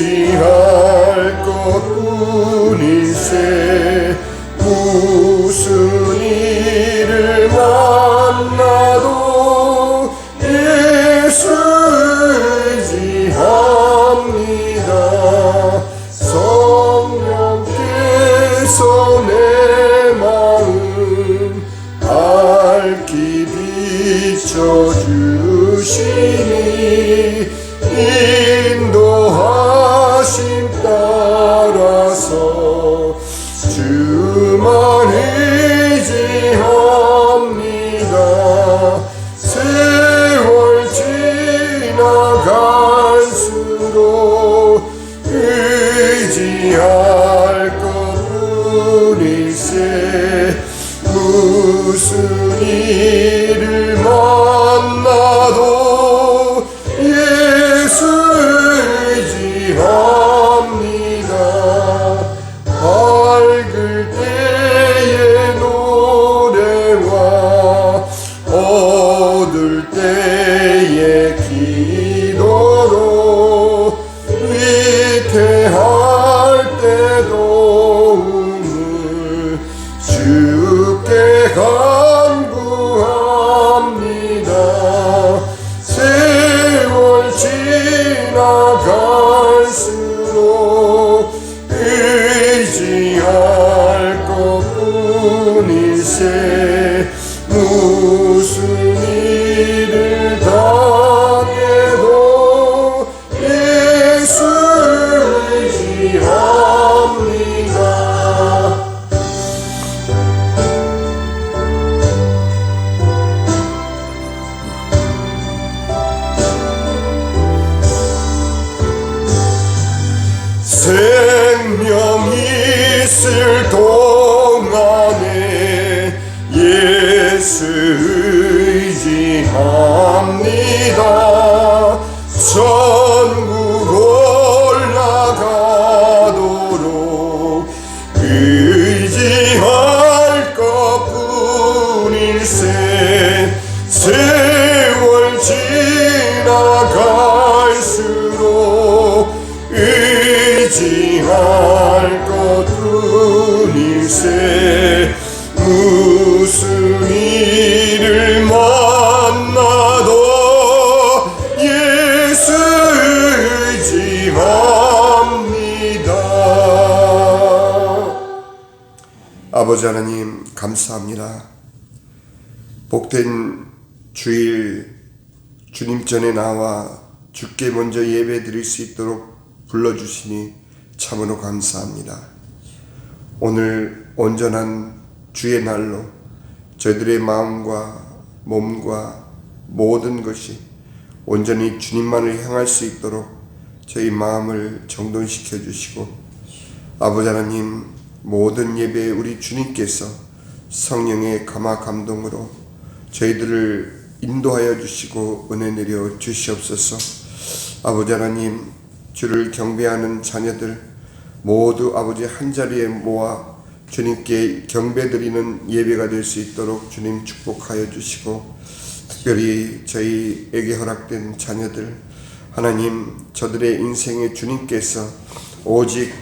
의지할 것뿐일세. 무슨 일을 만나도 예수 의지합니다. 성령께서 내 마음 밝히 비춰주시니 인도하심 따라서 주만 의지합니다. 세월 지나갈수록 의지할 것뿐일세. 무슨 일을 만나도 예수 의지합니다. 밝을 때의 노래와 어두울 때의 기도로 위태할 때 도움을 주께 간구합니다. 세월 지나갈수록 의지할 것뿐일세. 무슨 일을 당해도 예수 의지합니다. 생명 있을 동안에 예수 의지합니다. 천국 올라가도록 의지할 것뿐일세. 세월 지나갈수록 의지할 것뿐일세. 무슨 일을 만나도 예수 의지합니다. 아버지 하나님 감사합니다. 복된 주일 주님 전에 나와 주께 먼저 예배 드릴 수 있도록 불러주시니 참으로 감사합니다. 오늘 온전한 주의 날로 저희들의 마음과 몸과 모든 것이 온전히 주님만을 향할 수 있도록 저희 마음을 정돈시켜 주시고, 아버지 하나님 모든 예배에 우리 주님께서 성령의 감화 감동으로 저희들을 인도하여 주시고 은혜 내려 주시옵소서. 아버지 하나님, 주를 경배하는 자녀들 모두 아버지 한자리에 모아 주님께 경배드리는 예배가 될 수 있도록 주님 축복하여 주시고, 특별히 저희에게 허락된 자녀들 하나님, 저들의 인생에 주님께서 오직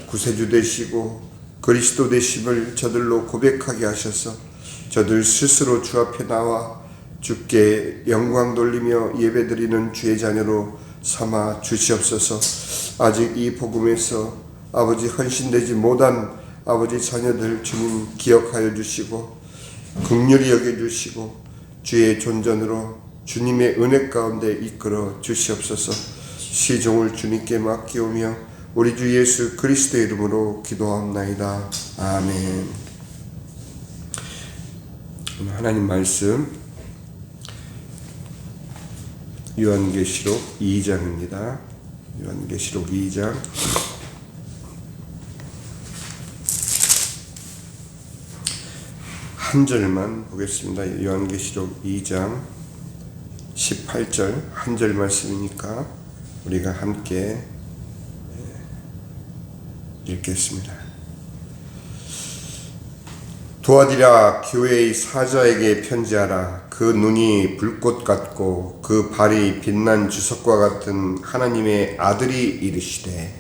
구세주 되시고 그리스도 되심을 저들로 고백하게 하셔서 저들 스스로 주 앞에 나와 주께 영광 돌리며 예배드리는 주의 자녀로 삼아 주시옵소서. 아직 이 복음에서 아버지 헌신되지 못한 아버지 자녀들 주님 기억하여 주시고 긍휼히 여겨주시고 주의 존전으로 주님의 은혜 가운데 이끌어 주시옵소서. 시종을 주님께 맡기오며 우리 주 예수 그리스도의 이름으로 기도합나이다. 아멘. 하나님 말씀 요한계시록 2장입니다. 요한계시록 2장 한 절만 보겠습니다. 요한계시록 2장 18절 한 절 말씀이니까 우리가 함께 읽겠습니다. 두아디라 교회의 사자에게 편지하라. 그 눈이 불꽃 같고 그 발이 빛난 주석과 같은 하나님의 아들이 이르시되.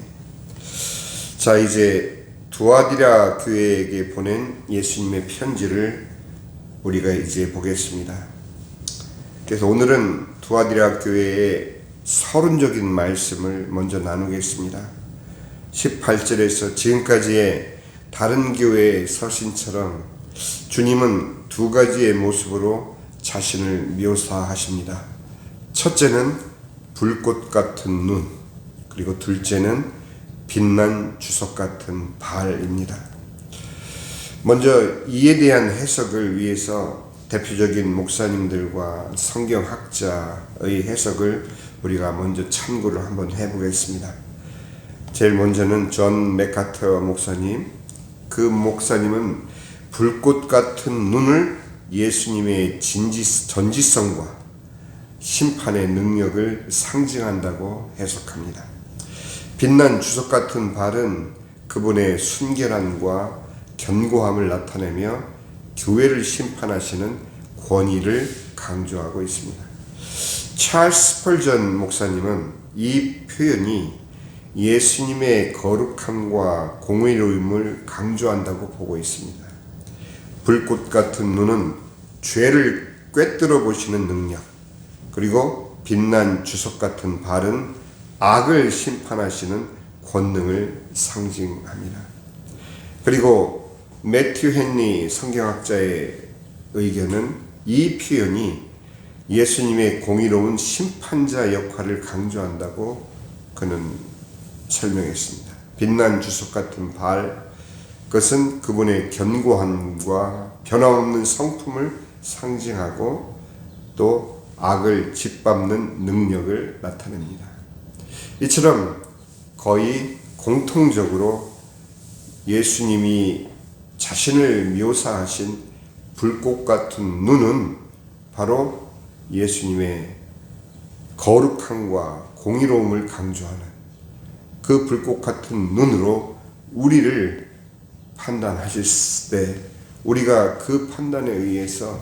자, 이제 두아디라 교회에게 보낸 예수님의 편지를 우리가 이제 보겠습니다. 그래서 오늘은 두아디라 교회의 서론적인 말씀을 먼저 나누겠습니다. 18절에서 지금까지의 다른 교회의 서신처럼 주님은 두 가지의 모습으로 자신을 묘사하십니다. 첫째는 불꽃 같은 눈, 그리고 둘째는 빛난 주석 같은 발입니다. 먼저 이에 대한 해석을 위해서 대표적인 목사님들과 성경학자의 해석을 우리가 먼저 참고를 한번 해보겠습니다. 제일 먼저는 존 맥카터 목사님. 그 목사님은 불꽃 같은 눈을 예수님의 전지성과 심판의 능력을 상징한다고 해석합니다. 빛난 주석 같은 발은 그분의 순결함과 견고함을 나타내며 교회를 심판하시는 권위를 강조하고 있습니다. 찰스 스펄전 목사님은 이 표현이 예수님의 거룩함과 공의로움을 강조한다고 보고 있습니다. 불꽃 같은 눈은 죄를 꿰뚫어 보시는 능력, 그리고 빛난 주석 같은 발은 악을 심판하시는 권능을 상징합니다. 그리고 매튜 헨리 성경학자의 의견은 이 표현이 예수님의 공의로운 심판자 역할을 강조한다고 그는 설명했습니다. 빛난 주석 같은 발, 그것은 그분의 견고함과 변함없는 성품을 상징하고 또 악을 짓밟는 능력을 나타냅니다. 이처럼 거의 공통적으로 예수님이 자신을 묘사하신 불꽃 같은 눈은 바로 예수님의 거룩함과 공의로움을 강조하는 그 불꽃 같은 눈으로 우리를 판단하실 때 우리가 그 판단에 의해서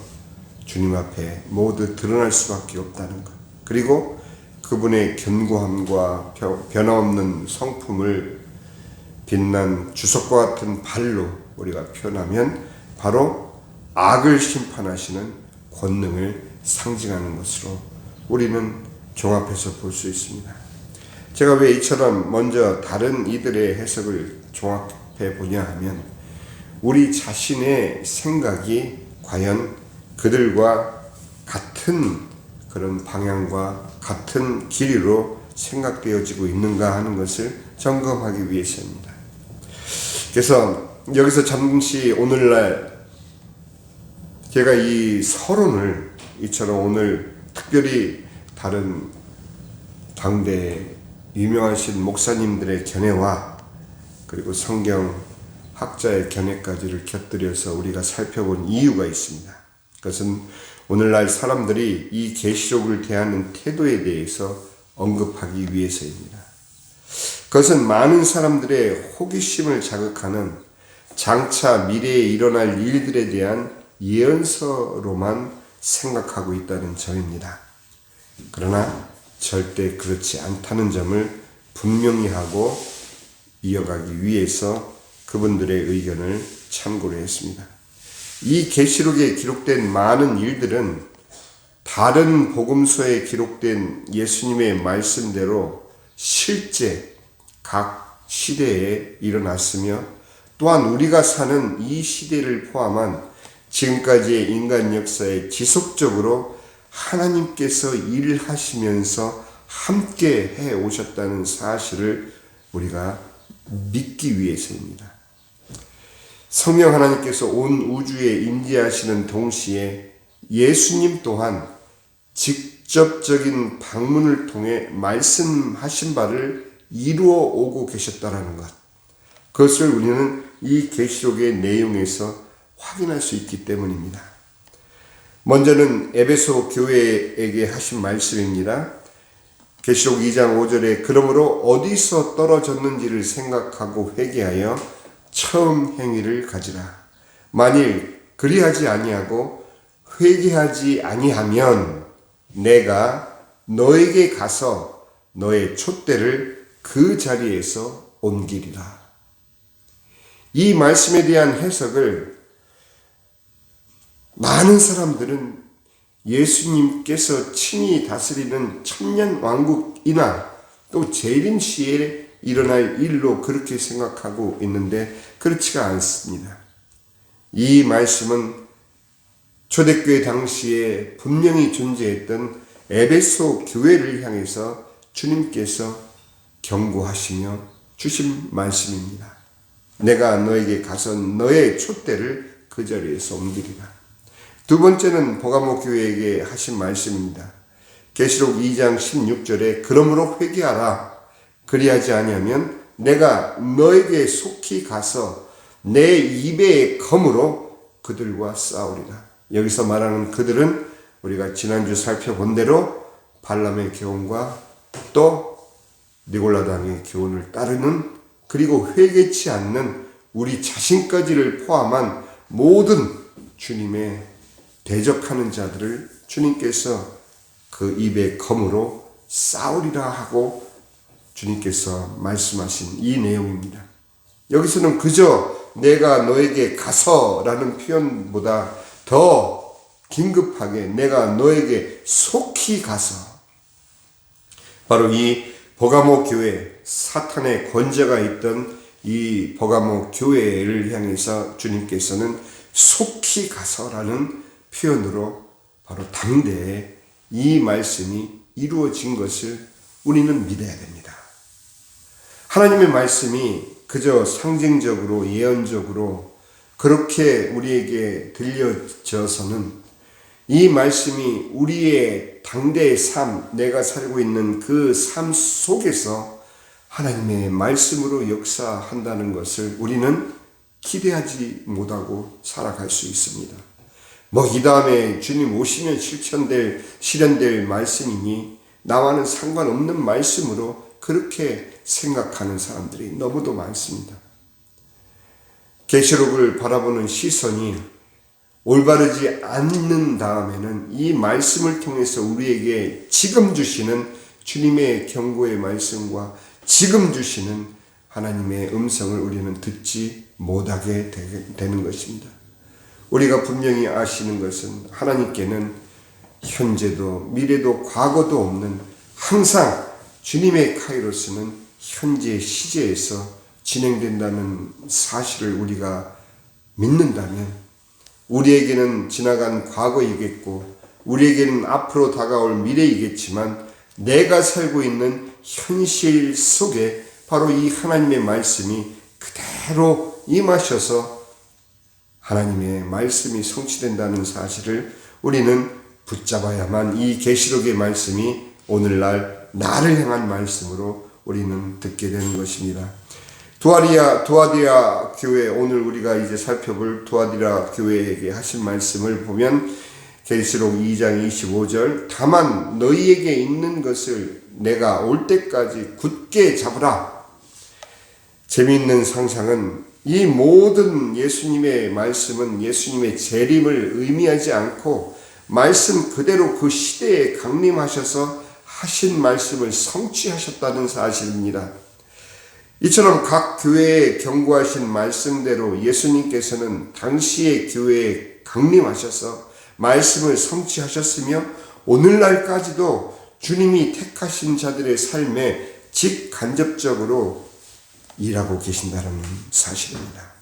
주님 앞에 모두 드러날 수밖에 없다는 것, 그리고 그분의 견고함과 변함없는 성품을 빛난 주석과 같은 발로 우리가 표현하면 바로 악을 심판하시는 권능을 상징하는 것으로 우리는 종합해서 볼 수 있습니다. 제가 왜 이처럼 먼저 다른 이들의 해석을 종합해 보냐 하면 우리 자신의 생각이 과연 그들과 같은 그런 방향과 같은 길이로 생각되어지고 있는가 하는 것을 점검하기 위해서입니다. 그래서 여기서 잠시 오늘날 제가 이 서론을 이처럼 오늘 특별히 다른 당대 유명하신 목사님들의 견해와 그리고 성경학자의 견해까지를 곁들여서 우리가 살펴본 이유가 있습니다. 그것은 오늘날 사람들이 이 계시록을 대하는 태도에 대해서 언급하기 위해서입니다. 그것은 많은 사람들의 호기심을 자극하는 장차 미래에 일어날 일들에 대한 예언서로만 생각하고 있다는 점입니다. 그러나 절대 그렇지 않다는 점을 분명히 하고 이어가기 위해서 그분들의 의견을 참고를 했습니다. 이 계시록에 기록된 많은 일들은 다른 복음서에 기록된 예수님의 말씀대로 실제 각 시대에 일어났으며 또한 우리가 사는 이 시대를 포함한 지금까지의 인간 역사에 지속적으로 하나님께서 일하시면서 함께 해 오셨다는 사실을 우리가 믿기 위해서입니다. 성령 하나님께서 온 우주에 임재하시는 동시에 예수님 또한 직접적인 방문을 통해 말씀하신 바를 이루어 오고 계셨다라는 것, 그것을 우리는 이 계시록의 내용에서 확인할 수 있기 때문입니다. 먼저는 에베소 교회에게 하신 말씀입니다. 계시록 2장 5절에 그러므로 어디서 떨어졌는지를 생각하고 회개하여 처음 행위를 가지라. 만일 그리하지 아니하고 회개하지 아니하면 내가 너에게 가서 너의 촛대를 그 자리에서 옮기리라. 이 말씀에 대한 해석을 많은 사람들은 예수님께서 친히 다스리는 천년 왕국이나 또 재림 시에 일어날 일로 그렇게 생각하고 있는데 그렇지가 않습니다. 이 말씀은 초대교회 당시에 분명히 존재했던 에베소 교회를 향해서 주님께서 경고하시며 주신 말씀입니다. 내가 너에게 가서 너의 촛대를 그 자리에서 옮기리라. 두 번째는 버가모 교회에게 하신 말씀입니다. 계시록 2장 16절에 그러므로 회개하라. 그리하지 아니하면 내가 너에게 속히 가서 내 입의 검으로 그들과 싸우리라. 여기서 말하는 그들은 우리가 지난주 살펴본 대로 발람의 교훈과 또 니골라당의 교훈을 따르는, 그리고 회개치 않는 우리 자신까지를 포함한 모든 주님의 대적하는 자들을 주님께서 그 입의 검으로 싸우리라 하고 주님께서 말씀하신 이 내용입니다. 여기서는 그저 내가 너에게 가서라는 표현보다 더 긴급하게 내가 너에게 속히 가서, 바로 이 버가모 교회, 사탄의 권세가 있던 이 버가모 교회를 향해서 주님께서는 속히 가서라는 표현으로 바로 당대에 이 말씀이 이루어진 것을 우리는 믿어야 됩니다. 하나님의 말씀이 그저 상징적으로 예언적으로 그렇게 우리에게 들려져서는 이 말씀이 우리의 당대의 삶, 내가 살고 있는 그 삶 속에서 하나님의 말씀으로 역사한다는 것을 우리는 기대하지 못하고 살아갈 수 있습니다. 이 다음에 주님 오시면 실현될 말씀이니 나와는 상관없는 말씀으로 그렇게 생각하는 사람들이 너무도 많습니다. 계시록을 바라보는 시선이 올바르지 않는 다음에는 이 말씀을 통해서 우리에게 지금 주시는 주님의 경고의 말씀과 지금 주시는 하나님의 음성을 우리는 듣지 못하게 되는 것입니다. 우리가 분명히 아시는 것은 하나님께는 현재도 미래도 과거도 없는, 항상 주님의 카이로스는 현재 시제에서 진행된다는 사실을 우리가 믿는다면 우리에게는 지나간 과거이겠고 우리에게는 앞으로 다가올 미래이겠지만 내가 살고 있는 현실 속에 바로 이 하나님의 말씀이 그대로 임하셔서 하나님의 말씀이 성취된다는 사실을 우리는 붙잡아야만 이 계시록의 말씀이 오늘날 나를 향한 말씀으로 우리는 듣게 되는 것입니다. 두아디라 교회, 오늘 우리가 이제 살펴볼 두아디라 교회에게 하신 말씀을 보면 계시록 2장 25절 다만 너희에게 있는 것을 내가 올 때까지 굳게 잡으라. 재미있는 상상은 이 모든 예수님의 말씀은 예수님의 재림을 의미하지 않고 말씀 그대로 그 시대에 강림하셔서 하신 말씀을 성취하셨다는 사실입니다. 이처럼 각 교회에 경고하신 말씀대로 예수님께서는 당시의 교회에 강림하셔서 말씀을 성취하셨으며 오늘날까지도 주님이 택하신 자들의 삶에 직간접적으로 일하고 계신다는 사실입니다.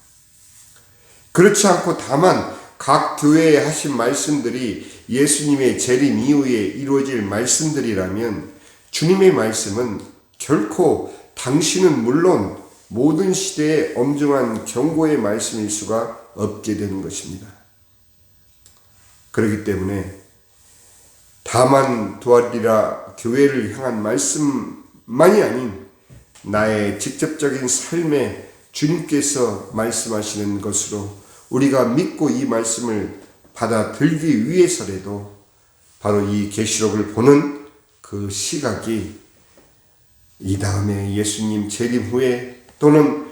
그렇지 않고 다만 각 교회에 하신 말씀들이 예수님의 재림 이후에 이루어질 말씀들이라면 주님의 말씀은 결코 당신은 물론 모든 시대에 엄중한 경고의 말씀일 수가 없게 되는 것입니다. 그렇기 때문에 다만 도와드리라 교회를 향한 말씀만이 아닌 나의 직접적인 삶에 주님께서 말씀하시는 것으로 우리가 믿고 이 말씀을 받아들기 위해서라도 바로 이 계시록을 보는 그 시각이 이 다음에 예수님 재림 후에 또는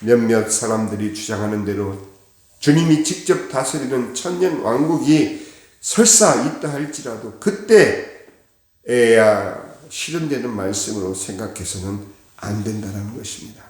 몇몇 사람들이 주장하는 대로 주님이 직접 다스리는 천년 왕국이 설사 있다 할지라도 그때에야 실현되는 말씀으로 생각해서는 안 된다는 것입니다.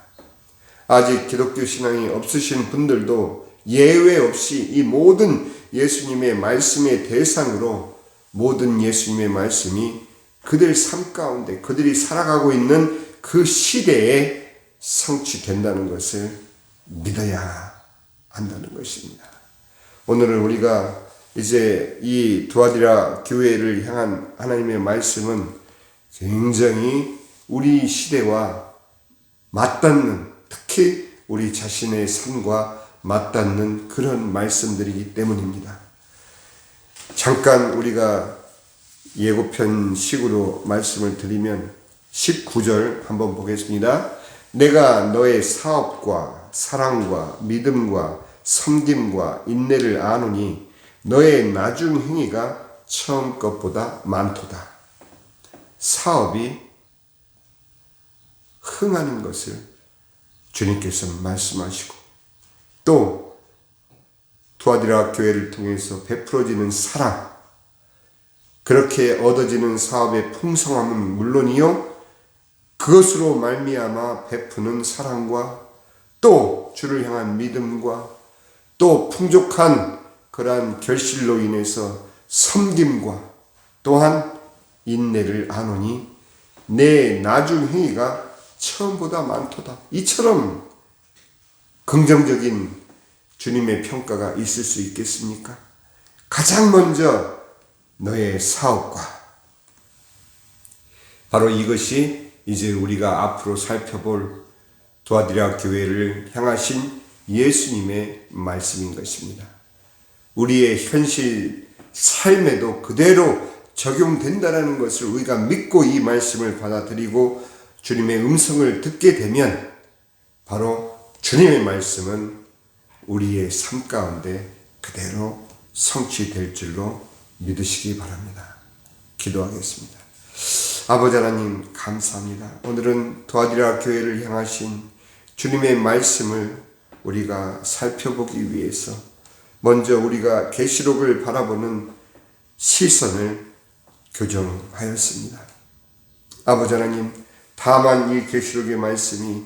아직 기독교 신앙이 없으신 분들도 예외 없이 이 모든 예수님의 말씀의 대상으로 모든 예수님의 말씀이 그들 삶 가운데 그들이 살아가고 있는 그 시대에 성취된다는 것을 믿어야 한다는 것입니다. 오늘은 우리가 이제 이 도와드리라 교회를 향한 하나님의 말씀은 굉장히 우리 시대와 맞닿는, 특히 우리 자신의 삶과 맞닿는 그런 말씀들이기 때문입니다. 잠깐 우리가 예고편식으로 말씀을 드리면 19절 한번 보겠습니다. 내가 너의 사업과 사랑과 믿음과 섬김과 인내를 아노니 너의 나중 행위가 처음 것보다 많도다. 사업이 흥하는 것을 주님께서 말씀하시고 또 도와드리라 교회를 통해서 베풀어지는 사랑, 그렇게 얻어지는 사업의 풍성함은 물론이요 그것으로 말미암아 베푸는 사랑과 또 주를 향한 믿음과 또 풍족한 그러한 결실로 인해서 섬김과 또한 인내를 아노니 내 나중 행위가 처음보다 많도다. 이처럼 긍정적인 주님의 평가가 있을 수 있겠습니까? 가장 먼저 너의 사업과 바로 이것이 이제 우리가 앞으로 살펴볼 도와드리라 교회를 향하신 예수님의 말씀인 것입니다. 우리의 현실 삶에도 그대로 적용된다는 것을 우리가 믿고 이 말씀을 받아들이고 주님의 음성을 듣게 되면 바로 주님의 말씀은 우리의 삶 가운데 그대로 성취될 줄로 믿으시기 바랍니다. 기도하겠습니다. 아버지 하나님 감사합니다. 오늘은 도와드리라 교회를 향하신 주님의 말씀을 우리가 살펴보기 위해서 먼저 우리가 계시록을 바라보는 시선을 교정하였습니다. 아버지 하나님, 다만 이 계시록의 말씀이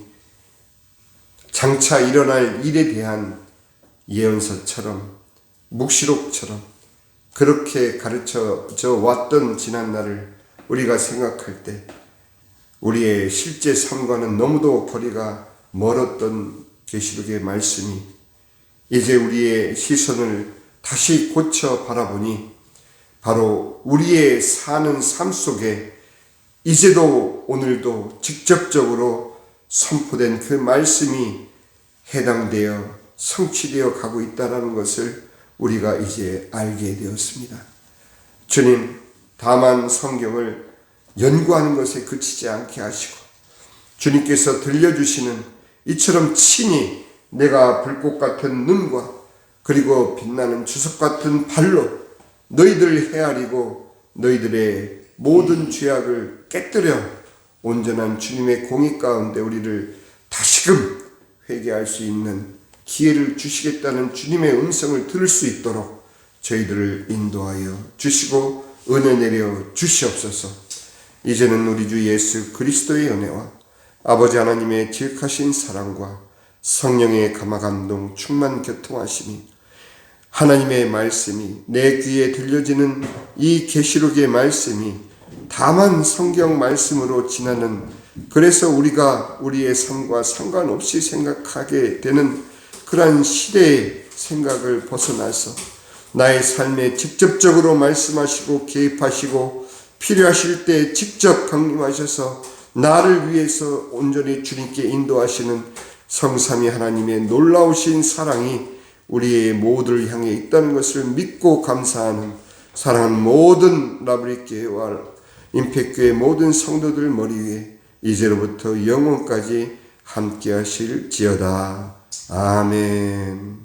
장차 일어날 일에 대한 예언서처럼 묵시록처럼 그렇게 가르쳐져 왔던 지난날을 우리가 생각할 때 우리의 실제 삶과는 너무도 거리가 멀었던 계시록의 말씀이 이제 우리의 시선을 다시 고쳐 바라보니 바로 우리의 사는 삶 속에 이제도 오늘도 직접적으로 선포된 그 말씀이 해당되어 성취되어 가고 있다는 것을 우리가 이제 알게 되었습니다. 주님, 다만 성경을 연구하는 것에 그치지 않게 하시고 주님께서 들려주시는 이처럼 친히 내가 불꽃 같은 눈과 그리고 빛나는 주석 같은 발로 너희들을 헤아리고 너희들의 모든 죄악을 깨뜨려 온전한 주님의 공의 가운데 우리를 다시금 회개할 수 있는 기회를 주시겠다는 주님의 음성을 들을 수 있도록 저희들을 인도하여 주시고 은혜 내려 주시옵소서. 이제는 우리 주 예수 그리스도의 은혜와 아버지 하나님의 지극하신 사랑과 성령의 감화감동 충만 교통하심이 하나님의 말씀이 내 귀에 들려지는 이 계시록의 말씀이 다만 성경 말씀으로 지나는, 그래서 우리가 우리의 삶과 상관없이 생각하게 되는 그러한 시대의 생각을 벗어나서 나의 삶에 직접적으로 말씀하시고 개입하시고 필요하실 때 직접 강림하셔서 나를 위해서 온전히 주님께 인도하시는 성삼위 하나님의 놀라우신 사랑이 우리의 모두를 향해 있다는 것을 믿고 감사하는 사랑하는 모든 라브리교회와 임팩교회 모든 성도들 머리 위에 이제로부터 영원까지 함께 하실지어다. 아멘.